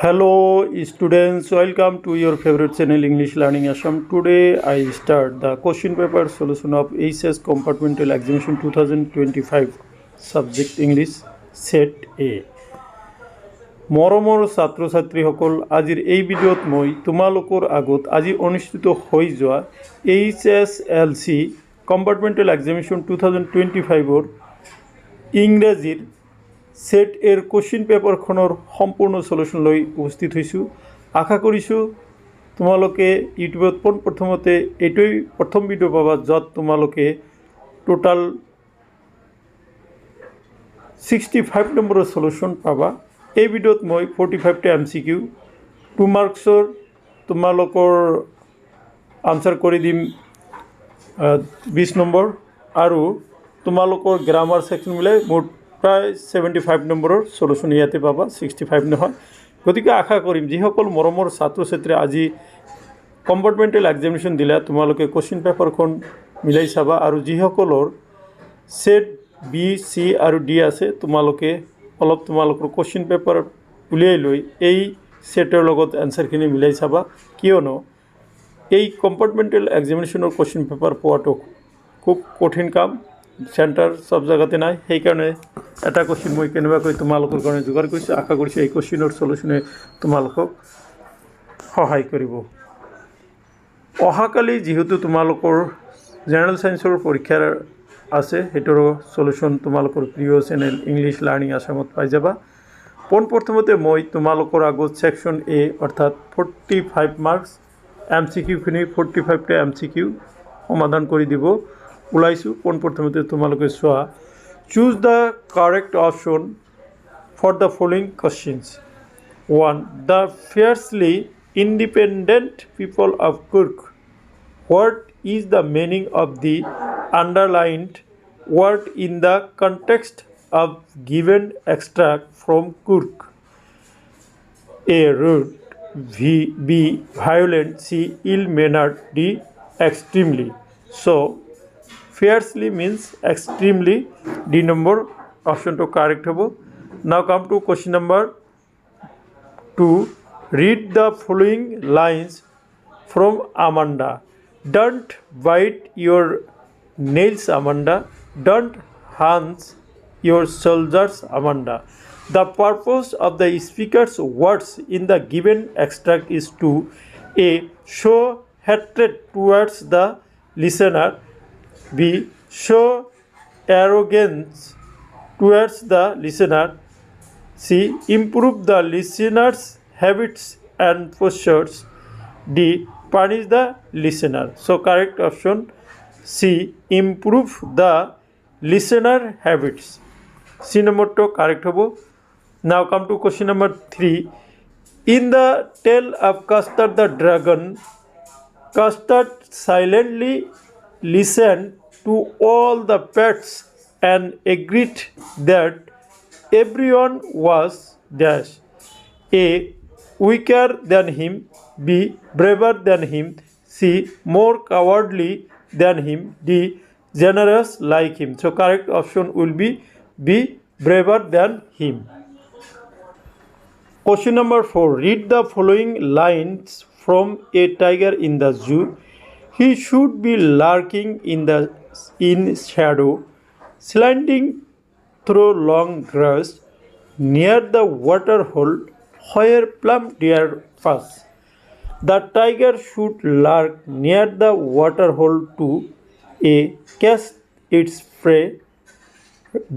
Hello students, welcome to your favorite channel English Learning Assam. Today I start the question paper solution of HSLC Compartmental Examination 2025 Subject English Set A. মৰমৰ ছাত্ৰ ছাত্ৰীসকল, আজিৰ এই ভিডিঅ'ত মই তোমালোকৰ আগত আজি অনুষ্ঠিত হৈ যোৱা HSLC Compartmental Examination 2025 ইংৰাজীৰ সেট এর কোশ্চিন পেপারখনৰ সম্পূৰ্ণ সলিউশন লৈ উপস্থিত হৈছোঁ। আশা কৰিছোঁ তোমালোকে ইউটিউবত পোনপ্ৰথমতে এইটোই প্ৰথম ভিডিঅ' পাবা য'ত তোমালোকে টোটাল 65 নম্বৰৰ সলিউশন পাবা। এই ভিডিঅ'ত মই 45টা MCQ 2 মাৰ্কছৰ তোমালোকৰ আনসাৰ কৰি দিম 20 নম্বৰ আৰু তোমালোকৰ গ্ৰামাৰ সেকশন মিলাই মোট প্ৰায় 75 নম্বৰৰ সলিউশন ইয়াতে পাবা, 65 নহয়। গতিকে আশা কৰিম যিসকল মৰমৰ ছাত্ৰ ছাত্ৰী আজি কম্পাৰ্টমেণ্টেল এক্সামিনেশ্যন দিলা তোমালোকে কোশ্চিন পেপাৰখন মিলাই চাবা আৰু যিসকলৰ সেট বি সি আৰু ডি আছে তোমালোকে অলপ তোমালোকৰ কোশ্চিন পেপাৰ উলিয়াই লৈ এই সেটৰ লগত এনসাৰখিনি মিলাই চাবা, কিয়নো এই কম্পাৰ্টমেণ্টেল এক্সামিনেশ্যনৰ কোশ্চিন পেপাৰ পোৱাটো খুব কঠিন কাম। সেন্টাৰ সব জায়গাতে নাই, সেইকাৰণে এটা কোশ্চিন মই কেনেবাকৈ তোমালোকৰ কাৰণে যোগাৰ কৰিছোঁ। আশা কৰিছোঁ এই কোশ্চিনৰ সলিউশনে তোমালোকক সহায় কৰিব। অহাকালি যেহেতু তোমালোকৰ জেনাৰেল সায়েন্সৰ পৰীক্ষাৰ আছে, সেইটোৰ সলিউশন তোমালোকৰ প্ৰিয় চেনেল ইংলিছ লাৰ্নিং আসামত পাই যাবা। পোনপ্ৰথমতে মই তোমালোকৰ আগত সেকশন এ অৰ্থাৎ 45 মাৰ্কছ MCQখিনি 45টা MCQ সমাধান কৰি দিব ওলাইছোঁ। পোনপ্ৰথমতে তোমালোকে চোৱা। Choose the correct option for the following questions. 1. The fiercely independent people of Coorg. What is the meaning of the underlined word in the context of given extract from Coorg? A. rude. B. violent. C. ill-mannered. D. extremely. So fiercely means extremely. D number option to correct hobo. Now come to question number 2. Read the following lines from Amanda. Don't bite your nails, Amanda. Don't hunch your shoulders, Amanda. The purpose of the speaker's words in the given extract is to A. show hatred towards the listener. B. show arrogance towards the listener. C. improve the listener's habits and postures. D. punish the listener. So correct option C. improve the listener habits. C number to correct hobo. Now come to question number 3. In the tale of Custard the dragon, Custard silently listened to all the pets and agreed that everyone was dash. A. weaker than him. B. braver than him. C. more cowardly than him. D. generous like him. So correct option will be B. braver than him. Question number 4. Read the following lines from A tiger in the zoo. He should be lurking in shadow, slanting through long grass, near the water hole where plump deer pass. The tiger should lurk near the water hole to A. catch its prey.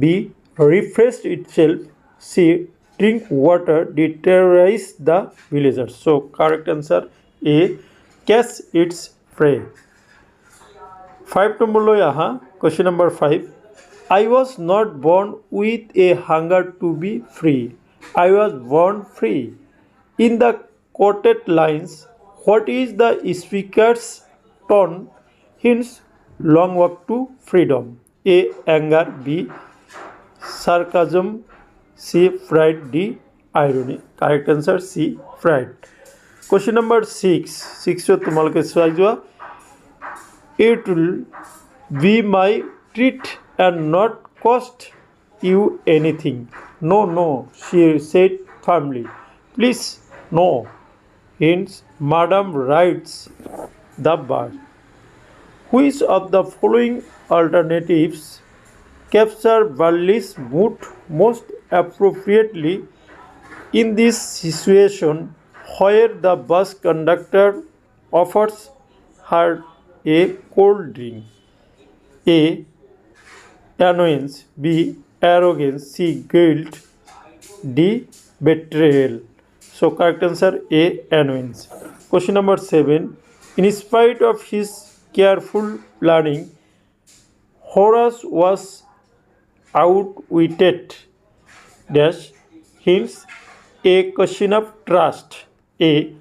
B. refresh itself. C. drink water. D. terrorize the villagers. So correct answer A. catch its prey. 5 number loy aha. Question number 5. I was not born with a hunger to be free. I was born free. In the quoted lines, what is the speaker's tone hints long walk to freedom? A. anger. B. sarcasm. C. pride. D. irony. Correct answer C. pride. Question number 6. 6 তোমালোকে চাই যোৱা। It will be my treat and not cost you anything. No, she said firmly. Please No. Hence, Madam writes the verb. Which of the following alternatives capture Barley's mood most appropriately in this situation where the bus conductor offers her a cold drink? A. Annoyance. B. Arrogance. C. Guilt. D. Betrayal. So correct answer A. Annoyance. Question number 7. In spite of his careful planning, Horace was outwitted. Dash. Hence a question of trust. A.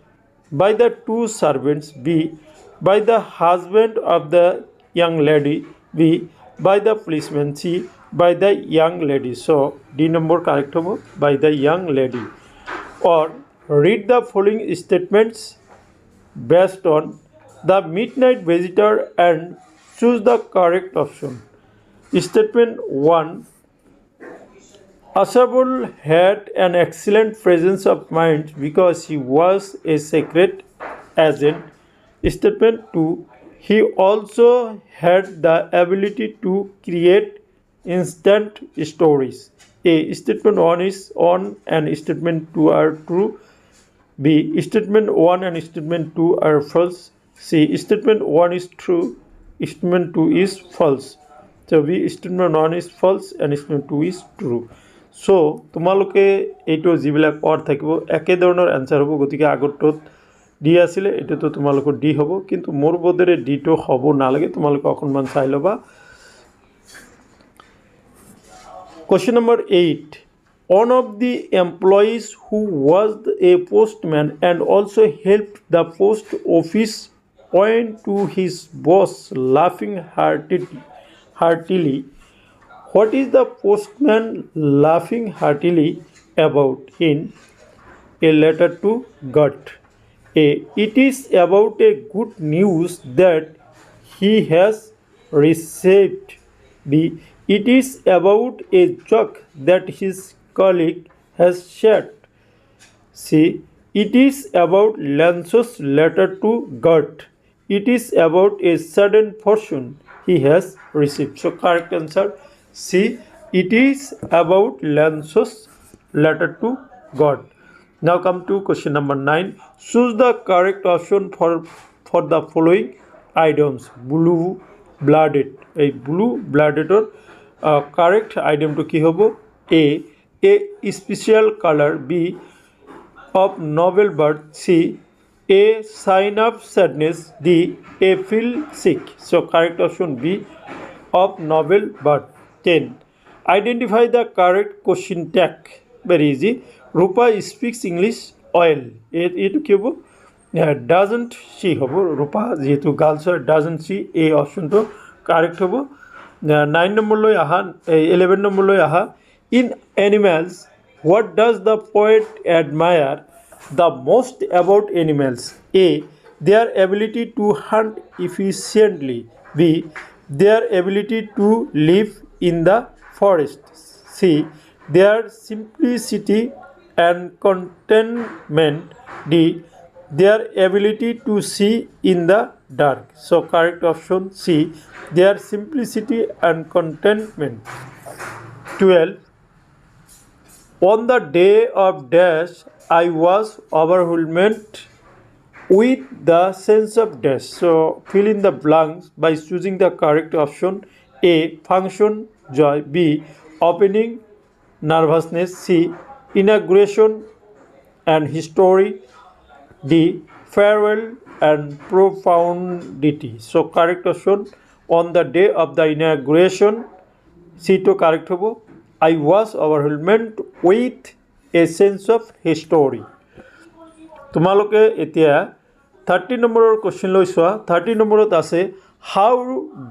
By the two servants. B. By the husband of the young lady. B. By the policeman. C. By the young lady. So D number correct hobo by the young lady. Or read the following statements based on the midnight visitor and choose the correct option. Statement 1. Asabul had an excellent presence of mind because he was a secret agent. Statement 2. He also had the ability to create instant stories. A. Statement 1 is on and statement 2 are true. B. Statement 1 and statement 2 are false. C. Statement 1 is true. Statement 2 is false. So B. Statement 1 is false and statement 2 is true. So তোমালোকে এইটো যিবিলাক or থাকিব একে ধৰণৰ answer হ'ব গতিকে আগৰটোত D আছিলে এটোতো তোমালোকৰ ডি হ'ব কিন্তু মোৰ বোধেৰে ডি টো হ'ব নালাগে তোমালোকে অকণমান চাই ল'বা Question number 8 One of the employees who was a postman and also helped the post office went to his boss laughing heartily. What is the postman laughing heartily about in a letter to God? A. It is about a good news that he has received. B. It is about a joke that his colleague has shared. C. It is about Lance's letter to God. It is about a sudden fortune he has received. So correct answer C. It is about Lance's letter to God. Now come to question number 9. Choose the correct option for the following items. Blue blooded. A blue blooded or correct item to ki hobo A special color. B of novel bird. C a sign of sadness. D a feel sick. So correct option B of novel bird. 10. Identify the correct question tag. Very easy. Rupa speaks English well. Eto ki hobo doesn't she hobo Rupa jehetu girls doesn't she a option to correct hobo 9 number loi aha 11 number loi aha in animals what does the poet admire the most about animals? A. Their ability to hunt efficiently. B. Their ability to live in the forest. C. Their simplicity and contentment. D. Their ability to see in the dark. So correct option C. Their simplicity and contentment. 12. On the day of dash, I was overwhelmed with the sense of dash. So fill in the blanks by choosing the correct option. A. Function joy. B. Opening nervousness. C. Inauguration and history. D. Farewell and profundity. So correct option on the day of the inauguration. C to correct hobo. I was overwhelmed with a sense of history. তোমালোকে এতিয়া 30 নম্বৰৰ question লৈ চোৱা 30 নম্বৰত আছে how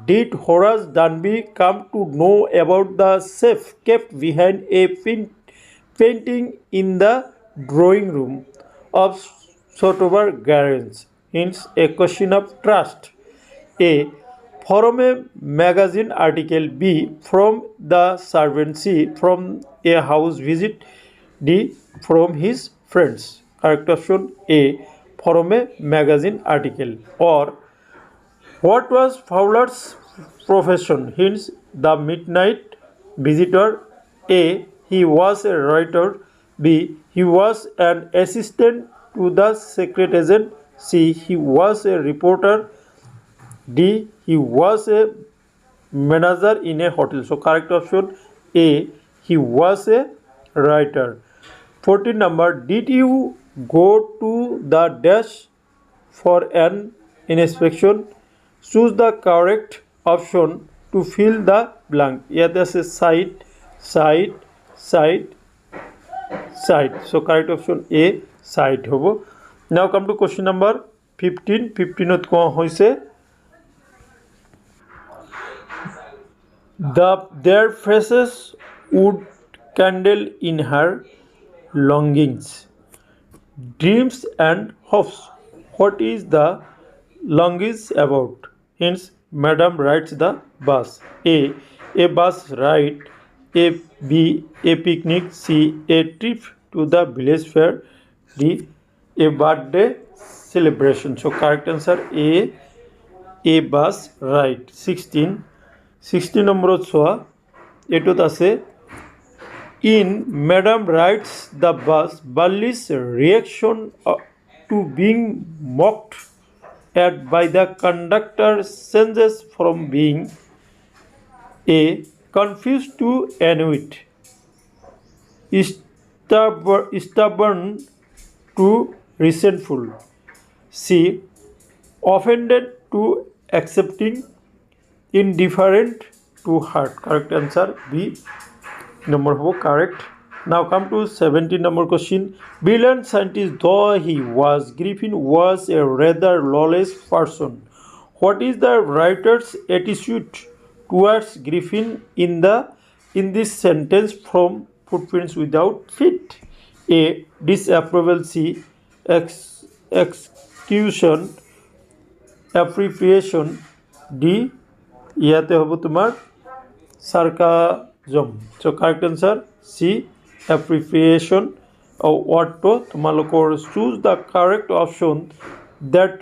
did Horace Danby come to know about the safe kept behind a painting in the drawing room of Sotober Gardens? Hence a question of trust. A. From a magazine article. B. From the servant. C. From a house visit. D. From his friends. correct option A, from a magazine article. Or what was Fowler's profession? Hints: the midnight visitor. A, he was a writer. B, he was an assistant to the secret agent. C, he was a reporter. D, he was a manager in a hotel. So correct option A, he was a writer. 14 number, did you go to the dash for an inspection? Choose the correct option to fill the blank. ইয়াতে আছে site, site, site, site. So correct option A, site hobo. Now come to question number 15. 15 কোৱা হৈছে their faces would kindle in her longings, dreams and hopes. What is the longings about? Hence, Madam rides the bus. A bus ride. B, a picnic. C, a trip to the village fair. D, a birthday celebration. So correct answer A bus ride. 16 number choa etut ase in Madam rides the bus, Balli's reaction to being mocked at by the conductor changes from being A, confused to annoyed, stubborn to resentful. C, offended to accepting, indifferent to hurt. Correct answer B number hobo correct. Now come to 17 number question. Brilliant scientist though he was, Griffin was a rather lawless person. What is the writer's attitude towards Griffin in this sentence from Footprints Without Feet? A, disapproval. C, execution, appreciation. D, ইয়াতে হ'ব তোমাৰ sarcasm. So correct answer C, appreciation. What to তোমালোকৰ choose the correct option that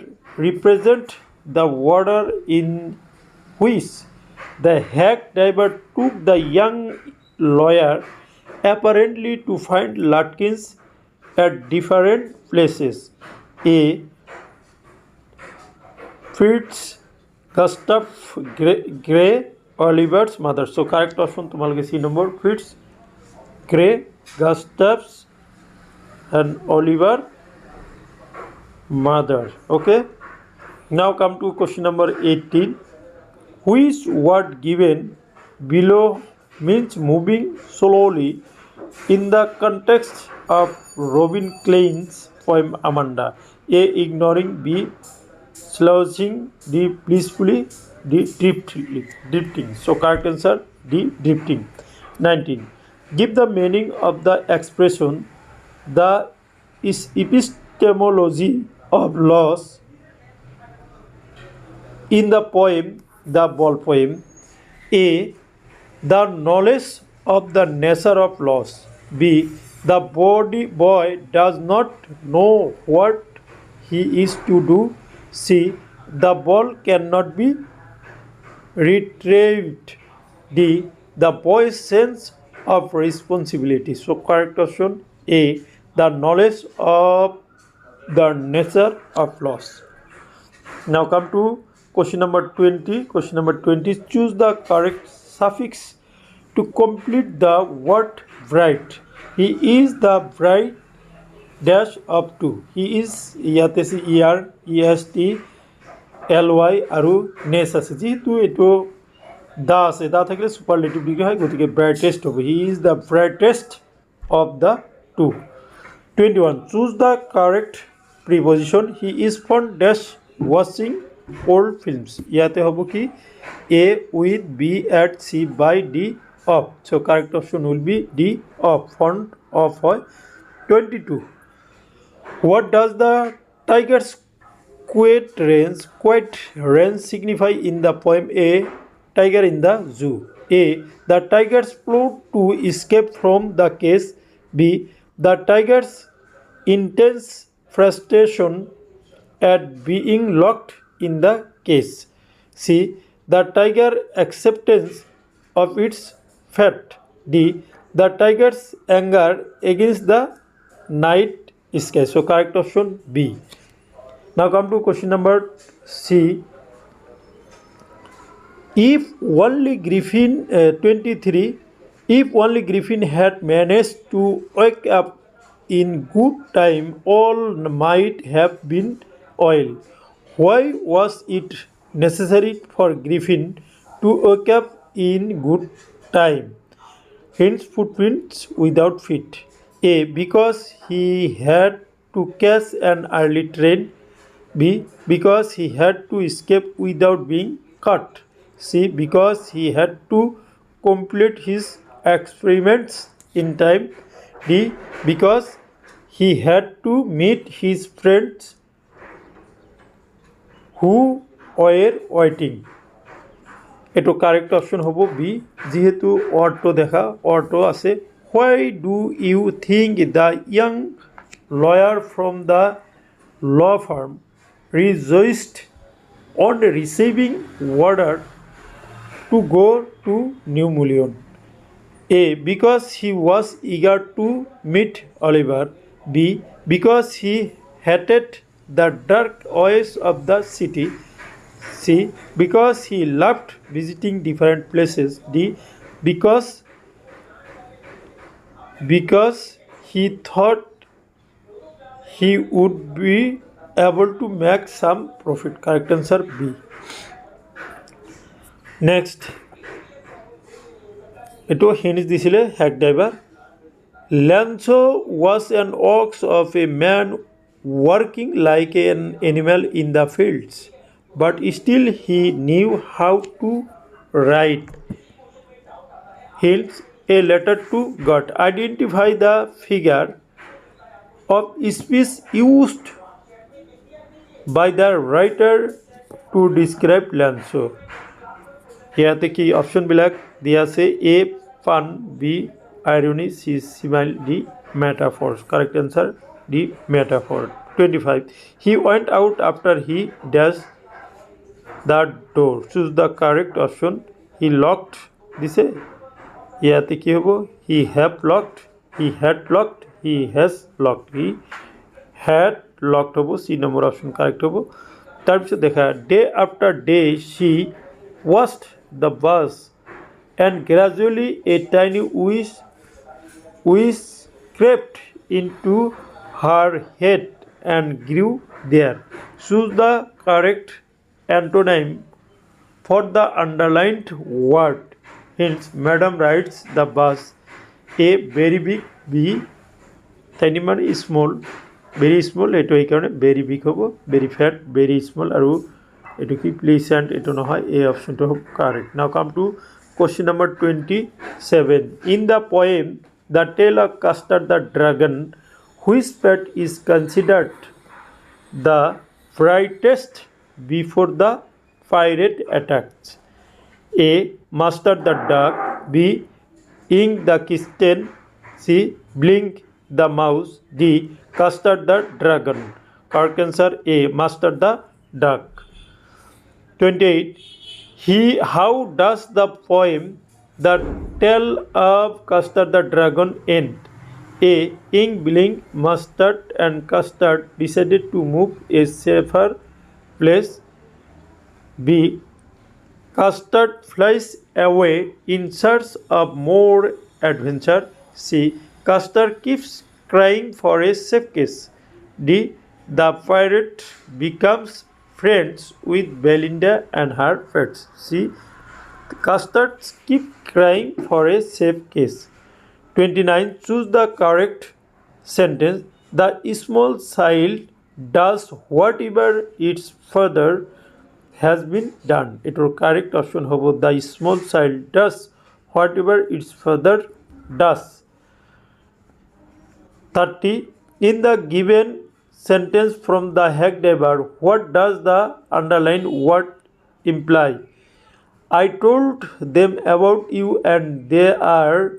represent the water in which the hack driver took the young lawyer apparently to find Latkins at different places. A, Fritz Gustav Gray, Oliver's mother. So correct option তোমালোকে C number, Fritz Gray, Gustav's and Oliver mother. Okay, now come to question number 18. Which word given below means moving slowly in the context of Robin Klein's poem Amanda? A, ignoring. B, slouching. D, blissfully. D, drifting. So correct answer D, drifting. 19. Give the meaning of the expression the epistemology of loss in the poem The Ball Poem. A, the knowledge of the nature of loss. B, the boy does not know what he is to do. C, the ball cannot be retrieved. D, the boy's sense of responsibility. So correct option A, the knowledge of the nature of loss. Now come to question number 20. Question number 20, choose the correct suffix to complete the word bright. He is the bright dash up to. He is ইয়াতে আছে ER, EST, LY আৰু নেস আছে। যেহেতু এইটো দা আছে, দা থাকিলে superlative degree হয়, গতিকে ব্রাইটেস্ট হবে। He is the brightest of the two. 21, choose the correct preposition. He is fond dash watching old films. ইয়াতে হ'ব কি A with, B at, C by, D of. So correct option will be D of, fond of হয়। 22, what does the tiger's quiet range signify in the poem A, Tiger in the Zoo? A, the tigers flew to escape from the cage. B, the tigers intense frustration at being locked in the cage. C. The tiger acceptance of its fate. D. The tiger's anger against the night sky. So correct option B. Now come to question number C. If only Griffin 23, if only Griffin had managed to wake up in good time, all might have been well. Why was it necessary for Griffin to wake up in good time? Hence, footprints without feet. A. Because he had to catch an early train. B. Because he had to escape without being caught. C. Because he had to complete his experiments in time. D. Because he had to meet his friends who were waiting. এটো correct option হব B যেহেতু auto দেখা auto আছে why do you think the young lawyer from the law firm rejoiced on receiving order to go to New Mullion? A. Because he was eager to meet Oliver. B. Because he hated the dark ways of the city. C. Because he loved visiting different places. D. Because he thought he would be able to make some profit. Correct answer B. Next, eto hints disile hack driver. Lanzo was an ox of a man working like an animal in the fields, but still he knew how to write. Hence, a letter to God. Identify the figure of speech used by the writer to describe Lanzo. ইয়াতে কি অপশনবিলাক দিয়া আছে A fun B irony, C smile, D metaphors. Correct answer D metaphor. 25. He went out after he dashed the door. Choose the correct option. He locked দিছে ইয়াতে কি হবো he have locked, he had locked, he has locked, he had locked হবো C নম্বর option correct হবো তারপর দেখা day after day she washed the bus and gradually a tiny wish crept into her head and grew there. Choose the correct antonym for the underlined word. Hence, Madam rides the bus. A. Very big. B. Tiny man is small. Very small. Eto ei karone very big hobo. Very fat. Very small. Aru eto ki pleasant. Eto nohoy. A option to correct. Now come to question number 27. In the poem, the tale of Castor the dragon, whose fate is considered the brightest before the pirate attacks. A. Master the duck. B. Ink the kitten. C. Blink the mouse. D. Castor the dragon. Correct answer A. Master the duck. 28. How does the poem The Tale of Castor the Dragon end? A. Ink, Blink, Mustard and Custard decided to move a safer place. B. Custard flies away in search of more adventure. C. Custard keeps crying for a safe case. D. The pirate becomes friends with Belinda and her pets. C. Custards keep crying for a safe case. 29. Choose the correct sentence. The small child does whatever its father has been done. It will correct option hobo the small child does whatever its father does. 30. In the given sentence from the hack driver, what does the underlined word imply? I told them about you and they are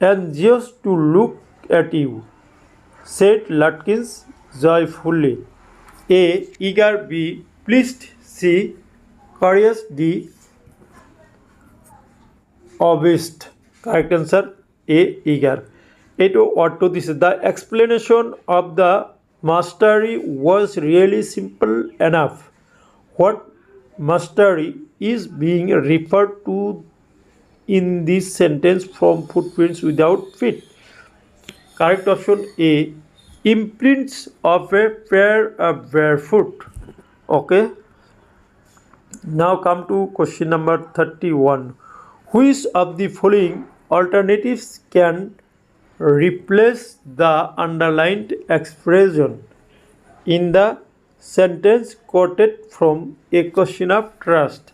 anxious to look at you. said Lutkins joyfully. A. Eager. B. Pleased. C. Curious. D. Obsessed. Correct answer A. Eager. What this is the explanation of the mastery was really simple enough. What mastery is being referred to in this sentence from footprints without feet? Correct option A. Imprints of a pair of barefoot. Okay. Now come to question number 31. Which of the following alternatives can replace the underlined expression in the sentence quoted from A Question of Trust?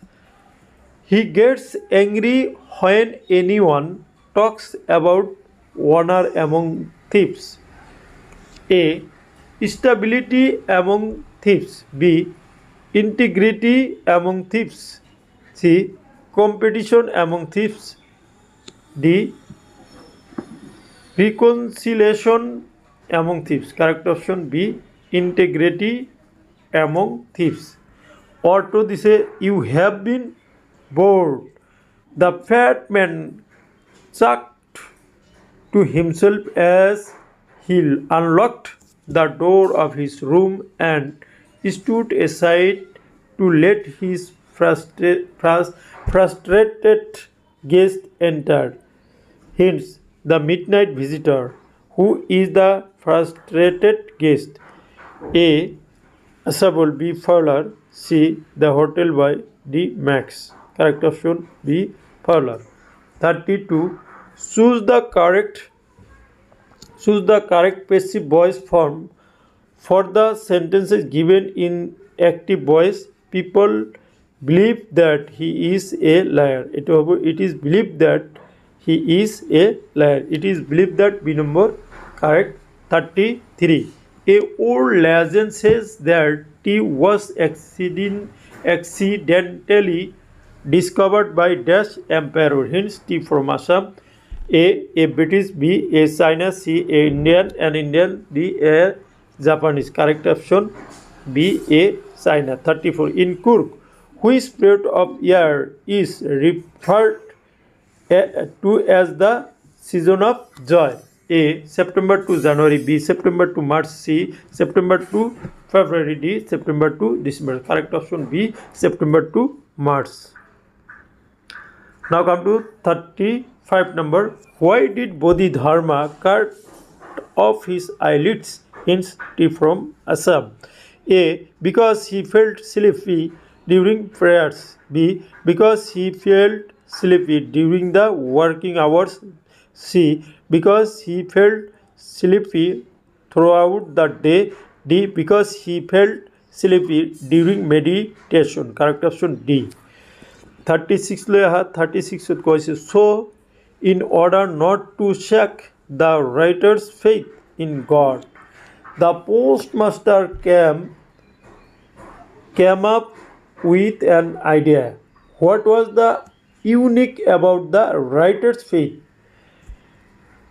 He gets angry when anyone talks about honor among thieves. A. Stability among thieves. B. Integrity among thieves. C. Competition among thieves. D. Reconciliation among thieves. Correct option B. Integrity among thieves. Or to this, you have been bored. The fat man chucked to himself as he unlocked the door of his room and stood aside to let his frustrated guest enter. Hence, the midnight visitor. Who is the frustrated guest? A. Assam. B. Fowler. C. The hotel boy. D. Max. Correct option B. Fowler. 32. Choose the correct passive voice form for the sentences given in active voice. People believe that he is a liar. It is believed that he is a liar. It is believed that B number correct. 33. A old legend says that tea was accidentally discovered by Dash Emperor. Hence tea from Assam. A British. B. A China. C. A Indian. D. A Japanese. Correct option B. A China. 34. In Kurk, which period of year is referred to as the season of joy? A. September to January. B. September to March. C. September to February. D. September to December. Correct option B. September to March. Now come to 35 number. Why did Bodhidharma cut off his eyelids? Hence tea from Assam. A. Because he felt sleepy during prayers. B. Because he felt sleepy during the working hours. C. Because he felt sleepy throughout the day. D. Because he felt sleepy during meditation. Correct option D. 36 কৈছে, so in order not to shake the writer's faith in God, the postmaster came up with an idea. What was the unique about the writer's faith?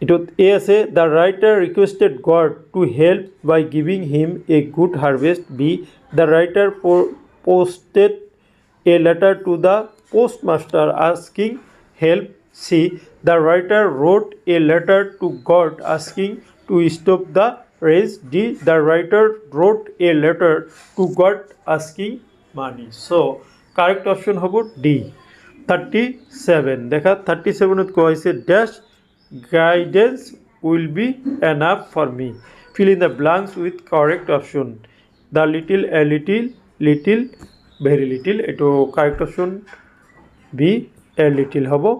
It was A আছে, the writer requested God to help by giving him a good harvest. B. The writer posted a letter to the postmaster asking help. C. The writer wrote a letter to God asking to stop the race. D. The writer wrote a letter to God asking money. So correct option hobo D. 37 দেখা 37 ত কৈছে dash guidance will be enough for me. Fill in the blanks with correct option. The little, a little, very little. Eto correct option B. A little hobo.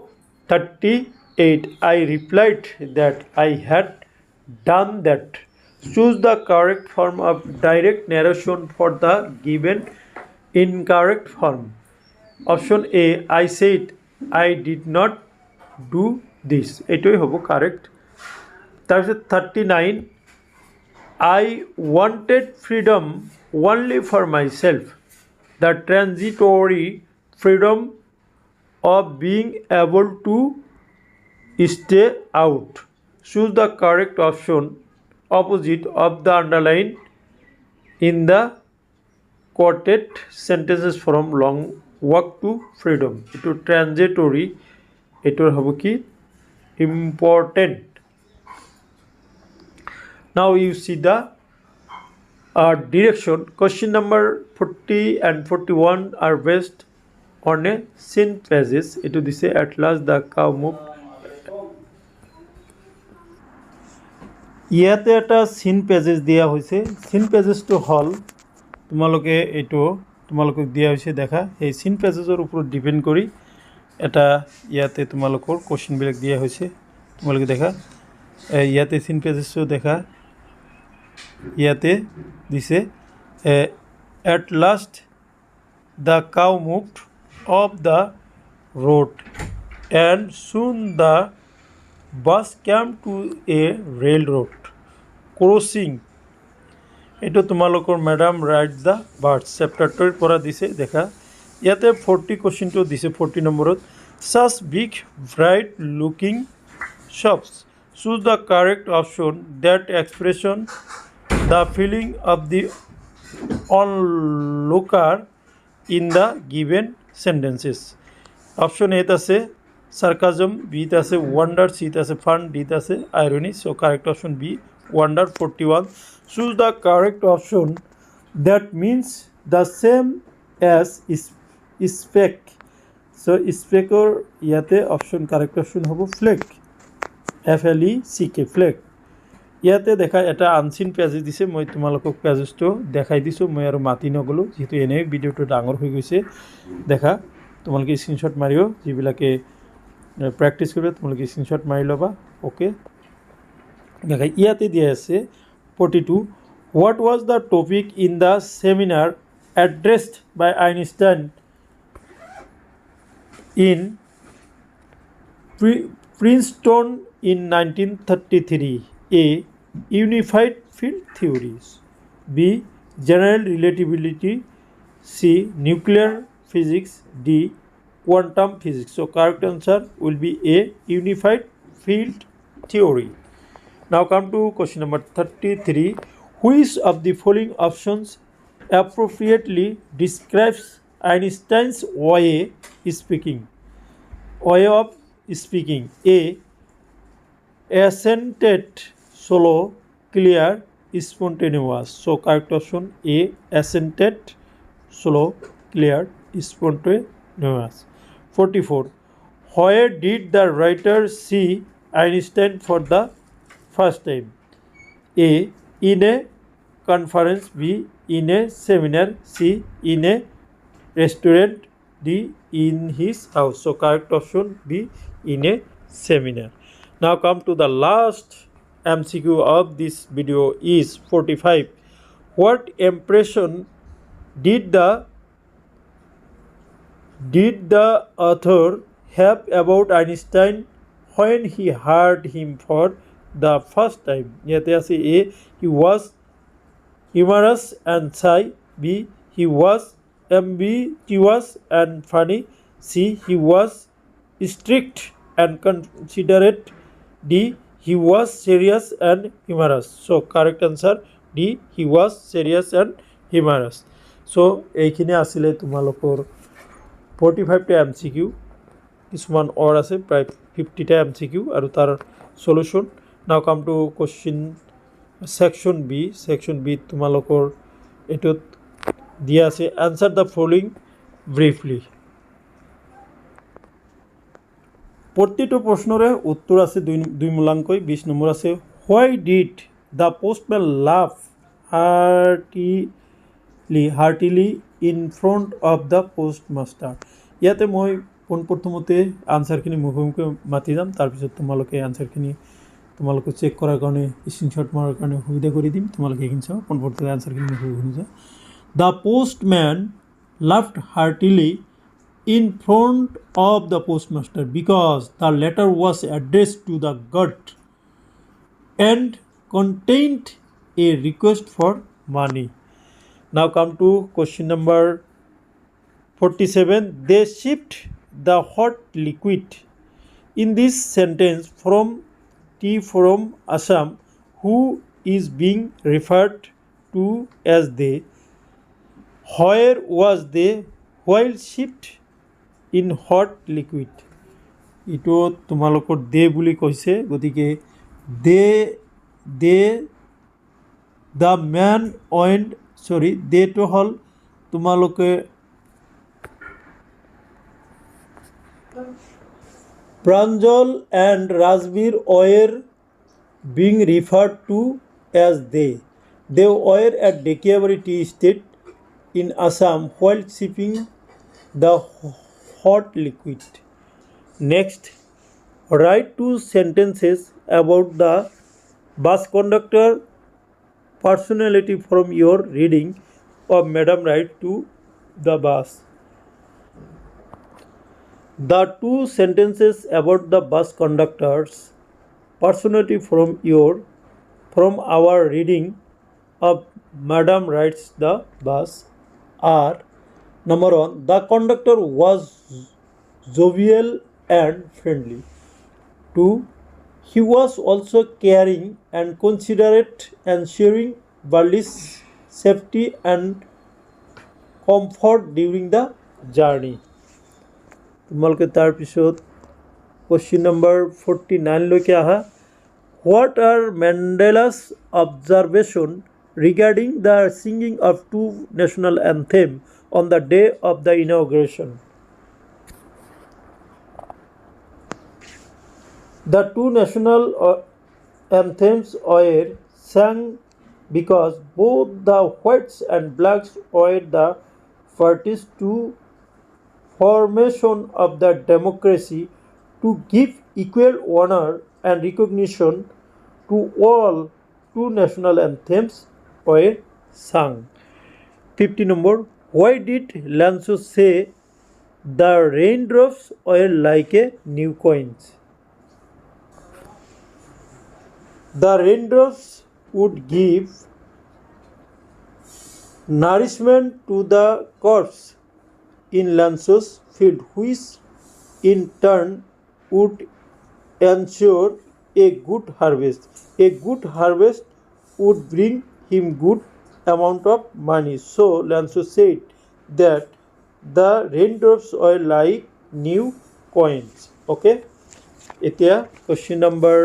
38. I replied that I had done that. Choose the correct form of direct narration for the given incorrect form. Option A. I said I did not do this. এটাই হবো correct. তারপর 39. I wanted freedom only for myself. The transitory freedom of being able to stay out. Choose the correct option opposite of the underline in the quoted sentences from long walk to freedom. এটো transitory, এটোর হবে কি important. Now you see the direction. Question number 40 and 41 are based on a scene passages. এটো দিছে at last the cow moved. ইয়াতে এটা scene pages দিয়া হৈছে। Scene পেজেসটো হল তোমালোকে এইটো তোমালোকক দিয়া হৈছে দেখা, এই সিন পেজেসৰ ওপৰত ডিপেন্ড কৰি এটা ইয়াতে তোমালোকৰ কোশ্চেনবিলাক দিয়া হৈছে। তোমালোকে দেখা ইয়াতে সিন পেজেসটো দেখা, ইয়াতে দিছে at last the cow moved off the road and soon the bus came to a railroad crossing. এটা তোমালোকৰ ম্যাডাম রাইট দ্য বার্ডস চ্যাপ্টারটোৰ পৰা দিছে দেখা। ইয়াতে 40 কোশ্চেনটো দিছে 40 নম্বৰত। such big bright looking shops, choose the correct option that expression the feeling of the onlooker in the given sentences. Option A আছে sarcasm, B আছে wonder, C আছে fun, D আছে irony. So correct option B, wonder. 41, choose the correct option that means the same as speck. So specker ইয়াতে option correct option হ'ব fleck, FLECK, fleck. ইয়াতে দেখা এটা unseen pages দিছে, মই তোমালোকক পেজেসটো দেখাই দিছোঁ, মই আৰু মাতি নগ'লোঁ যেহেতু এনে ভিডিঅ'টো ডাঙৰ হৈ গৈছে। দেখা তোমালোকে স্ক্ৰীনশ্বট মাৰিও, যিবিলাকে প্ৰেক্টিছ কৰিবা তোমালোকে স্ক্ৰীনশ্বট মাৰি ল'বা। ওকে, দেখা ইয়াতে দিয়া আছে 42, what was the topic in the seminar addressed by Einstein in Princeton in 1933? A. Unified field theories. B. General relativity. C. Nuclear physics. D. Quantum physics. So correct answer will be A. Unified field theory. Now come to question number 33. Which of the following options appropriately describes Einstein's way of speaking? A. Assented, solo, clear, spontaneous. So correct option A. Assented, solo, clear, spontaneous. 44. Where did the writer see Einstein for the first time? A. In a conference. B. In a seminar. C. In a restaurant. D. In his house. So correct option B. In a seminar. Now come to the last MCQ of this video is 45. What impression did the author have about Einstein when he heard him for the first time? Yate ase A. He was humorous and shy. B. He was ambiguous and funny. C. He was strict and considerate. D. He was serious and humorous. So correct answer D. He was serious and humorous. So এইখিনি আছিলে তোমালোকৰ 45টা MCQ, কিছুমান or আছে প্ৰায় 50টা MCQ আৰু তাৰ solution. Now come to question section B. Section B তোমালোকৰ এটোত দিয়া আছে আনসার দ্য ফলোইং ব্রিফলি। প্রত্যেকটো প্রশ্নরে উত্তর আছে দুই মূলাঙ্কই। 20 নম্বর আছে why did the postman laugh heartily in front of the postmaster. ইয়াতে মই পোনপ্ৰথমতে আনসাৰখিনি মুখে মাতি যাম, তাৰপিছত তোমালোকে আনসাৰখিনি তোমালোকে চেক কৰাৰ কাৰণে স্ক্ৰীনশ্বট মাৰাৰ কাৰণে সুবিধা কৰি দিম। তোমালোকে এইখিনি চাওঁ, পোনপ্ৰথমতে আনসাৰখিনি মুখে শুনি যাওঁ। The postman loved heartily in front of the postmaster because the letter was addressed to the god and contained a request for money. Now come to question number 47. They shipped the hot liquid in this sentence from tea from Assam. Who is being referred to as they. Where was they while shipped in hot liquid? এইটো তোমালোকৰ দে বুলি কৈছে, গতিকে দে the main went দেটো হ'ল তোমালোকে Pranjal and Rajbir were being referred to as they. They were at Dekiabari tea estate in Assam while sipping the hot liquid. Next, write 2 sentences about the bus conductor personality from your reading of Madam Ride to the Bus. The 2 sentences about the bus conductor's personality from our reading of Madam Rides the Bus are: number 1, the conductor was jovial and friendly. 2, he was also caring and considerate, ensuring Barley's safety and comfort during the journey. তোমালোকে তাৰপিছত question number 49 লৈকে আহা. What are Mandela's observation regarding the singing of 2 national anthems on the day of the inauguration? The 2 national anthems were sung because both the whites and blacks were the parties to formation of the democracy. To give equal honor and recognition to all, 2 national anthems were sung. 50 number, why did Lanso say the raindrops were like a new coins? The raindrops would give nourishment to the crops in Lanso's field, which in turn would ensure a good harvest. A good harvest would bring him good amount of money. So Lanso said that the raindrops were like new coins. Okay. Etia question number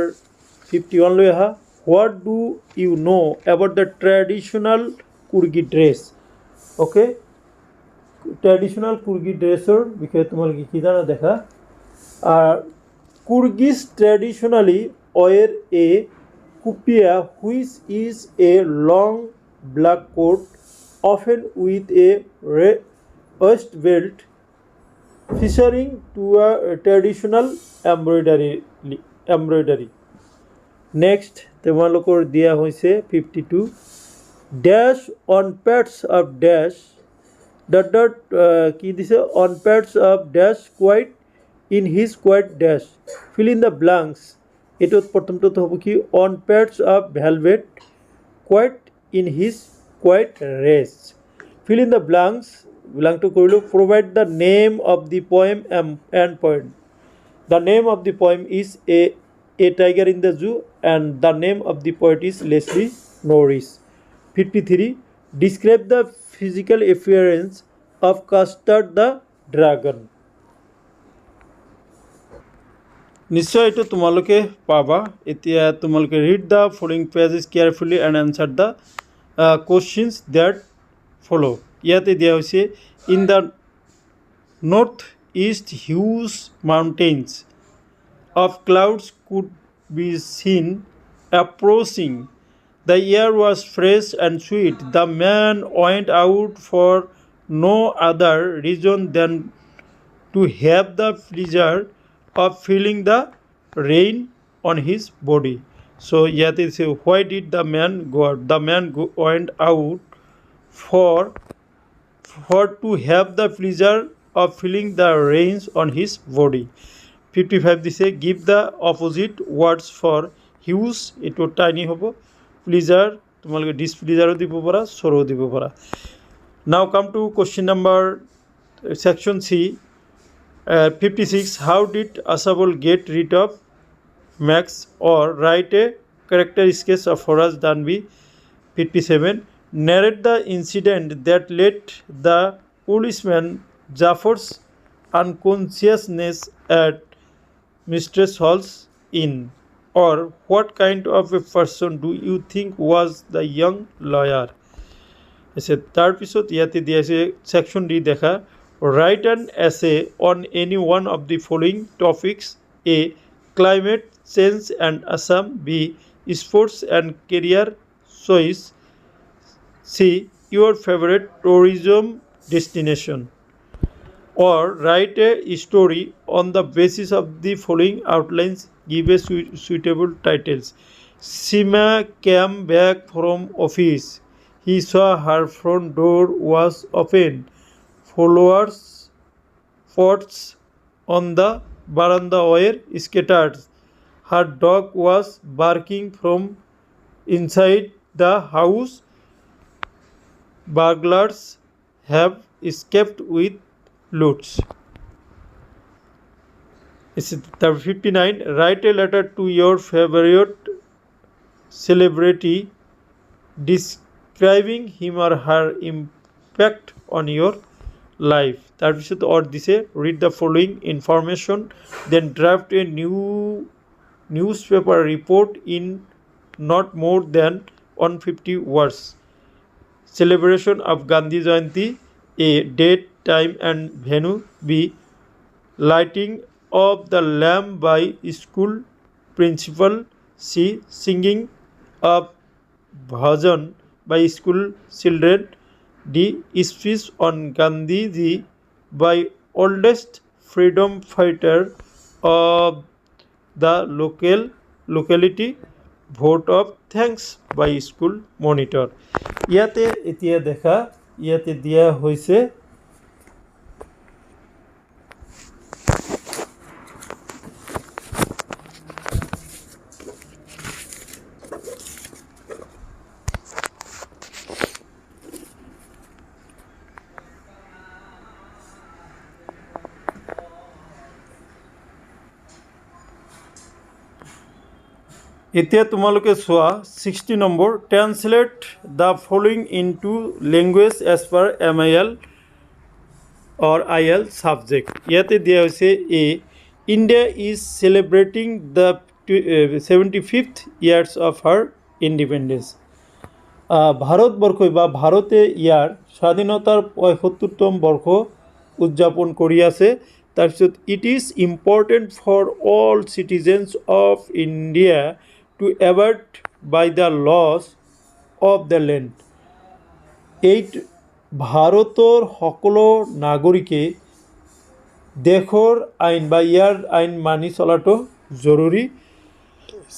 51 লৈ আহা. What do you know about the traditional Kurgi dress? Okay. Traditional Kurgi dresser বিষয়ে তোমালোকে কি জানা দেখা. Kurgis traditionally wear a kupia, which is a long black coat, often with a waist belt featuring to a traditional embroidery. Next, তোমালোকৰ দিয়া হৈছে 52. Dash on pads of dash কি দিছে on pads of dash quite in his quiet dash. Fill in the blanks. এটোত প্ৰথমটো হ'ব কি on pads of velvet quite in his quiet rest. Fill in the blanks. Blank to কৰিলো. Provide the name of the poem and poet. The name of the poem is a tiger in the zoo, and the name of the poet is Leslie Norris. 53. Describe the physical appearance of Custard the dragon. নিশ্চয় এইটো তোমালোকে পাবা. এতিয়া তোমালোকে read the following pages carefully and answer the questions that follow. ইয়াতে দিয়া হৈছে in the northeast huge mountains of clouds could be seen approaching. The air was fresh and sweet. The man went out for no other reason than to have the pleasure of feeling the rain on his body. So yet it says, why did the man go out? The man went out for to have the pleasure of feeling the rains on his body. 55 দিছে give the opposite words for hues. এটো tiny হ'ব. Pleasure তোমালোকে displeasure দিব পাৰা, sorrow দিব পাৰা. Now come to question number section C. 56. How did Asabul get rid of Max or write a character sketch of Horace Danby, 57. Narrate the incident that led the policeman Jaffar's unconsciousness at Mistress Hall's inn. Or what kind of a person do you think was the young lawyer? তাৰপিছত ইয়াতে দিয়া আছে section D দেখা write an essay on any one of the following topics: A. Climate change and Assam. B. Sports and career choice. C. Your favorite tourism destination. Or write a story on the basis of the following outlines. Give a suitable titles. Sima came back from office. He saw her front door was open. Followers' pots on the veranda were scattered. Her dog was barking from inside the house. Burglars have escaped with loots. 59. Write a letter to your favorite celebrity describing him or her impact on your life. তাৰপিছত or দিছে read the following information, then draft a new newspaper report in not more than 150 words. Celebration of Gandhi Jayanti. A. Date, time and venue. B. Lighting of the lamp by school principal. C. Singing of bhajan by school children. D. Speech on Gandhi ji by oldest freedom fighter of the locality. Vote of thanks by school monitor. ইয়াতে এতিয়া দেখা ইয়াতে দিয়া হৈছে এতিয়া তোমালোকে চোৱা 60 নম্বৰ translate the following into language as per MIL or IL subject. ইয়াতে দিয়া হৈছে A India is celebrating the 75th years of her independence. ভাৰতবৰ্ষই বা ভাৰতে ইয়াৰ স্বাধীনতাৰ 75তম বৰ্ষ উদযাপন কৰি আছে. তাৰপিছত it is important for all citizens of India to abide by the laws of the land. এই ভাৰতৰ সকলো নাগৰিকে দেশৰ আইন বা ইয়াৰ আইন মানি চলাটো জৰুৰী.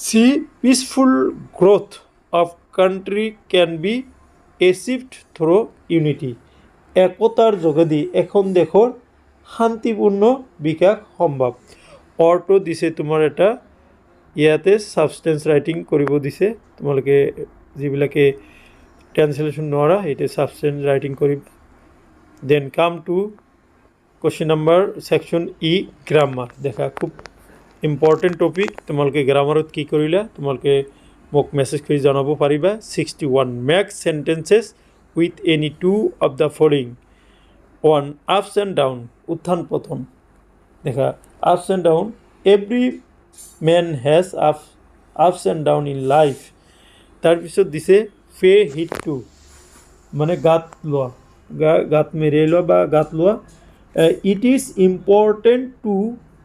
The peaceful growth of country can be achieved through unity. একতাৰ যোগেদি এখন দেশৰ শান্তিপূৰ্ণ বিকাশ সম্ভৱ. অৰ্থ দিছে তোমাৰ এটা ইয়াতে সাবষ্টেন্স ৰাইটিং কৰিব দিছে. তোমালোকে যিবিলাকে ট্ৰান্সলেশ্যন নোৱাৰা এইটো সাবষ্টেন্স ৰাইটিং কৰিম. Then come to question number section E grammar. দেখা খুব ইম্পৰ্টেণ্ট টপিক. তোমালোকে গ্ৰামাৰত কি কৰিলা তোমালোকে মোক মেছেজ কৰি জনাব পাৰিবা. 61 make sentences with any two of the following. 1 ups and down উত্থান পতন. দেখা ups and down. Every man has ups and down in life. তাৰপিছত দিছে পে হিট টু মানে গাত লোৱা গাত মেৰিয়াই লোৱা বা গাত লোৱা. It is important to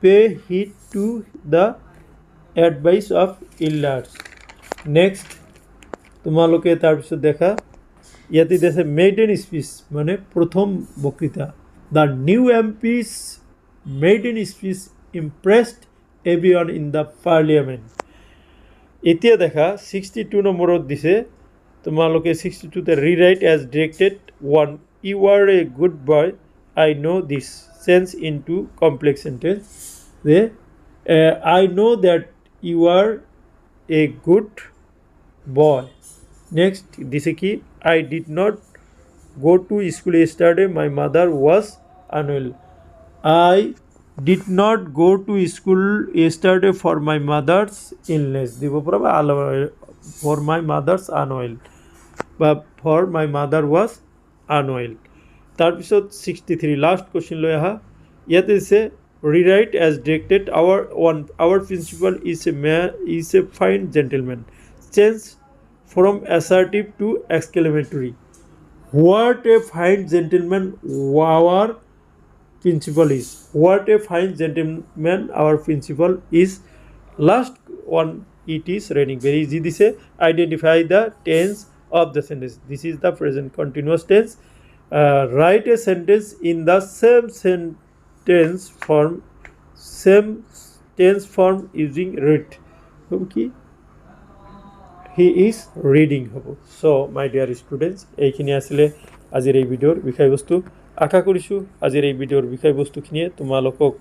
pay heed to the advice of elders. Next তোমালোকে তাৰপিছত দেখা ইয়াতে দিছে মেইডেন স্পীচ মানে প্ৰথম বক্তৃতা. The new MP's maiden speech impressed everyone in the parliament. এতিয়া দেখা 62 নম্বৰত দিছে তোমালোকে 62তে rewrite as directed. 1 you are a good boy, I know this. Sense into complex sentence. I know that you are a good boy. Next দিছে কি I did not go to school yesterday, my mother was unwell. I did not go to school yesterday for my mother's illness দিব পারবা for my mother's unwell বা for my mother was unwell তাৰপিছত 63 last question লৈ আহা ইয়াতে আছে rewrite as directed our principal is a fine gentleman change from assertive to exclamatory what a fine gentleman our principal is what a fine gentleman our principal is last one it is raining very easy this identify the tense of the sentence this is the present continuous tense write a sentence in the same tense form using read okay he is reading হবো so my dear students এইখিনি আসলে আজিৰ এই ভিডিওৰ বিষয়বস্তু আশা কৰিছোঁ আজিৰ এই ভিডিওৰ বিষয়বস্তুখিনিয়ে তোমালোকক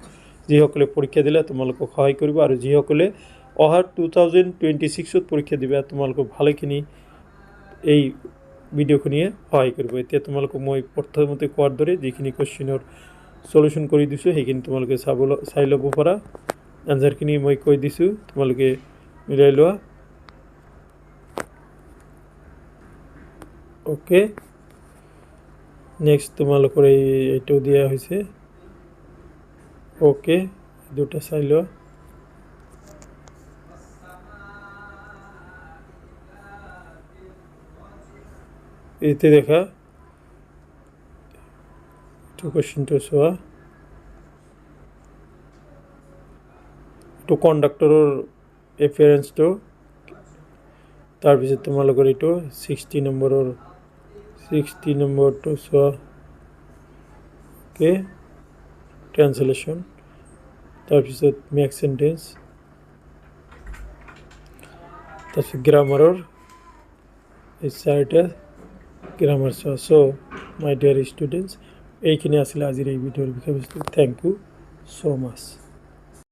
যিসকলে পৰীক্ষা দিলে তোমালোকক সহায় কৰিব আৰু যিসকলে অহা 2026ত পৰীক্ষা দিবা তোমালোকক ভালেখিনি এই ভিডিওখিনিয়ে সহায় কৰিব এতিয়া তোমালোকক মই প্ৰথমতে কোৱাৰ দৰে যিখিনি কোশ্চেনৰ সলিউশন কৰি দিছো সেইখিনি তোমালোকে চাই ল'ব পাৰা আনসাৰখিনি মই কৈ দিছো তোমালোকে মিলাই লোৱা ওকে নেক্সট তোমালোকৰ এইটো দিয়া হৈছে ওকে দুটা চাই লোৱা এইতে দেখা to question to চোৱা to কণ্ডাক্টৰৰ এফাৰেন্সটো তাৰপিছত তোমালোকৰ এইটো 60 নম্বৰটো চোৱা ওকে ট্ৰান্সলেশ্যন তাৰপিছত মেক সেন্টেন্স তাৰপিছত গ্ৰামাৰৰ এই চাৰিটা গ্ৰামাৰ চোৱা সো মাই ডিয়াৰ ষ্টুডেণ্টছ এইখিনি আছিল আজিৰ এই ভিডিঅ'ৰ বিষয়বস্তু থ্যাংক ইউ সো মাচ